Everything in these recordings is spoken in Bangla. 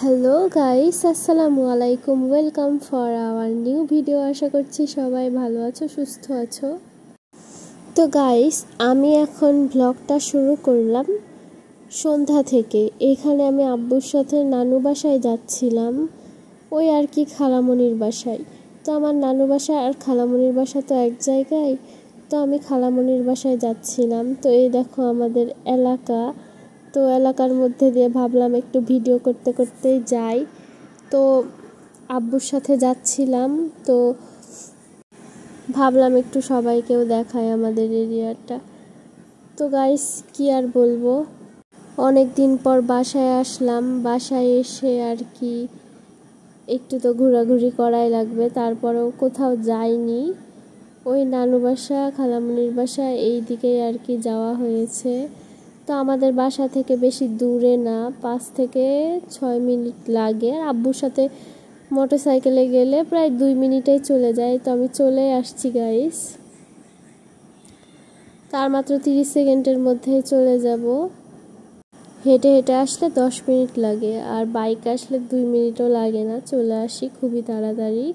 হ্যালো গাইস, আসসালামু আলাইকুম। Welcome for our new video. আশা করছি সবাই ভালো আছো, সুস্থ আছো। তো গাইস, আমি এখন ব্লগটা শুরু করলাম সন্ধ্যা থেকে। এখানে আমি আব্বুর সাথে নানু বাসায় যাচ্ছিলাম, ওই আর কি খালামণির বাসায়। তো আমার নানু বাসা আর খালামণির বাসা তো এক জায়গায়, তো আমি খালামণির বাসায় যাচ্ছিলাম। তো এই দেখো আমাদের এলাকা। তো এলাকার মধ্যে দিয়ে ভাবলাম একটু ভিডিও করতে করতেই যাই। তো আব্বুর সাথে যাচ্ছিলাম, তো ভাবলাম একটু সবাইকেও দেখাই আমাদের এরিয়াটা। তো গাইস, কি আর বলবো, অনেক দিন পর বাসায় আসলাম। বাসায় এসে আর কি একটু তো ঘোরাঘুরি করাই লাগবে, তারপরেও কোথাও যাইনি। ওই নানু বাসা, খালামণির বাসা এই দিকেই আর কি যাওয়া হয়েছে। তো আমাদের বাসা থেকে বেশি দূরে না, 5 থেকে 6 মিনিট লাগে। আর আব্বুর সাথে মোটরসাইকেলে গেলে প্রায় 2 মিনিটেই চলে যায়। তো আমি চলে আসছি গাইস, তার মাত্র 30 সেকেন্ডের মধ্যেই চলে যাব। হেঁটে হেঁটে আসলে 10 মিনিট লাগে, আর বাইক আসলে 2 মিনিটও লাগে না, চলে আসি খুবই তাড়াতাড়ি।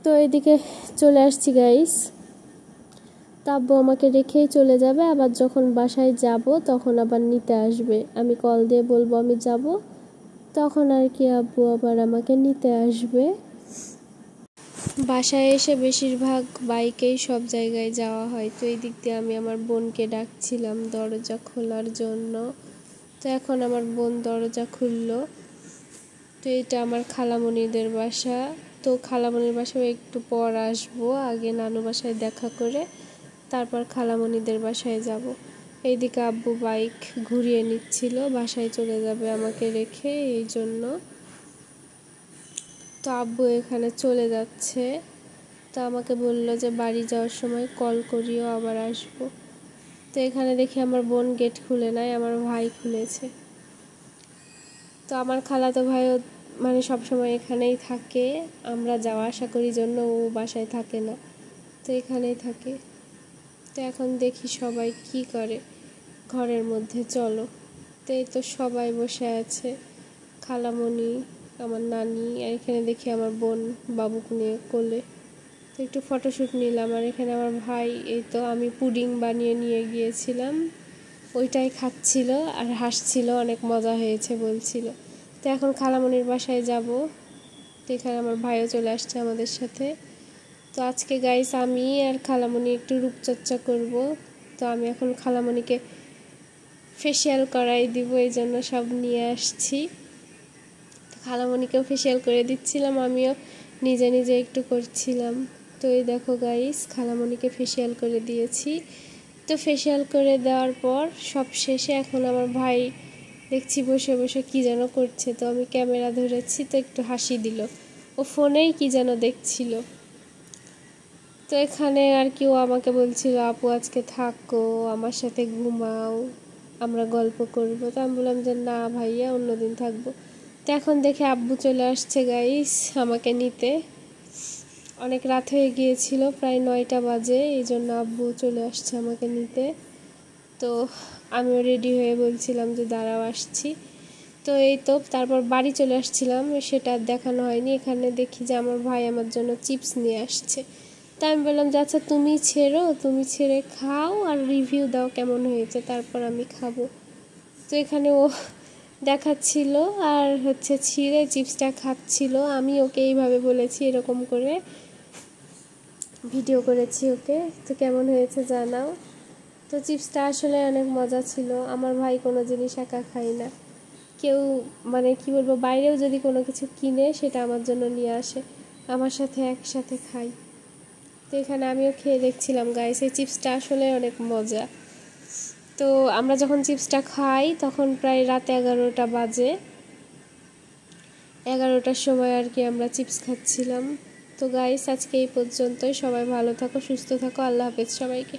তো এদিকে চলে আসছি গাইস। আব্বু আমাকে রেখেই চলে যাবে, আবার যখন বাসায় যাব তখন আবার নিতে আসবে। আমি কল দিয়ে বলবো আমি যাব, তখন আর কি আব্বু আবার আমাকে নিতে আসবে। বাসায় এসে বেশিরভাগ বাইকেই সব জায়গায় যাওয়া হয়। তো এই দিক দিয়ে আমি আমার বোনকে ডাকছিলাম দরজা খোলার জন্য। তো এখন আমার বোন দরজা খুললো। তো এটা আমার খালামণিদের বাসা। তো খালামণির বাসায় একটু পর আসবো, আগে নানু বাসায় দেখা করে তারপর খালামণিদের বাসায় যাব। এইদিকে আব্বু বাইক ঘুরিয়ে নিচ্ছিল, বাসায় চলে যাবে আমাকে রেখে, এই জন্য। তো আব্বু এখানে চলে যাচ্ছে। তো আমাকে বললো যে বাড়ি যাওয়ার সময় কল করিও, আবার আসবো। তো এখানে দেখি আমার বোন গেট খুলে নাই, আমার ভাই খুলেছে। তো আমার খালাতো ভাইও মানে সবসময় এখানেই থাকে, আমরা যাওয়া আসা করি জন্য ও বাসায় থাকে না, তো এখানেই থাকে। তো এখন দেখি সবাই কি করে ঘরের মধ্যে, চলো। তো এই তো সবাই বসে আছে, খালামণি, আমার নানি, আর এখানে দেখি আমার বোন বাবুকে নিয়ে কোলে। তো একটু ফটোশ্যুট নিলাম। আর এখানে আমার ভাই, এই তো আমি পুডিং বানিয়ে নিয়ে গিয়েছিলাম, ওইটাই খাচ্ছিল আর হাসছিল, অনেক মজা হয়েছে বলছিল। তো এখন খালামণির বাসায় যাব। তো এখানে আমার ভাইও চলে আসছে আমাদের সাথে। তো আজকে গাইস আমি আর খালামণি একটু রূপচর্চা করব। তো আমি এখন খালামণিকে ফেসিয়াল করাই দিব, এই জন্য সব নিয়ে আসছি। তো খালামণিকেও ফেসিয়াল করে দিচ্ছিলাম, আমিও নিজে নিজে একটু করছিলাম। তো এই দেখো গাইস, খালামণিকে ফেসিয়াল করে দিয়েছি। তো ফেসিয়াল করে দেওয়ার পর সব শেষে এখন আমার ভাই দেখছি বসে বসে কি যেন করছে। তো আমি ক্যামেরা ধরেছি, তো একটু হাসি দিল, ও ফোনেই কি যেন দেখছিল। তো এখানে আর কি ও আমাকে বলছিল আপু আজকে থাকো, আমার সাথে ঘুমাও, আমরা গল্প করব। তো আমি বললাম যে না ভাইয়া, অন্যদিন থাকবো। তো এখন দেখে আব্বু চলে আসছে গাইস আমাকে নিতে। অনেক রাত হয়ে গিয়েছিল, প্রায় 9টা বাজে, এই জন্য আব্বু চলে আসছে আমাকে নিতে। তো আমিও রেডি হয়ে বলছিলাম যে দাঁড়াও আসছি। তো এই তো তারপর বাড়ি চলে আসছিলাম, সেটা দেখানো হয়নি। এখানে দেখি যে আমার ভাই আমার জন্য চিপস নিয়ে আসছে। তা আমি বললাম যে আচ্ছা তুমি ছেড়ে খাও আর রিভিউ দাও কেমন হয়েছে, তারপর আমি খাবো। তো এখানে ও দেখাচ্ছিল আর হচ্ছে ছিঁড়ে চিপসটা খাচ্ছিল। আমি ওকে এইভাবে বলেছি, এরকম করে ভিডিও করেছি ওকে। তো কেমন হয়েছে জানাও। তো চিপসটা আসলে অনেক মজা ছিল। আমার ভাই কোনো জিনিস একা খায় না, কেউ মানে কি বলবো, বাইরেও যদি কোনো কিছু কিনে সেটা আমার জন্য নিয়ে আসে, আমার সাথে একসাথে খাই। তো এখানে আমিও খেয়ে দেখছিলাম গাইস, এই চিপসটা আসলে অনেক মজা। তো আমরা যখন চিপসটা খাই তখন প্রায় রাত 11টা বাজে, 11টার সময় আর কি আমরা চিপস খাচ্ছিলাম। তো গাইস আজকে এই পর্যন্তই, সবাই ভালো থাকো, সুস্থ থাকো, আল্লাহ হাফেজ সবাইকে।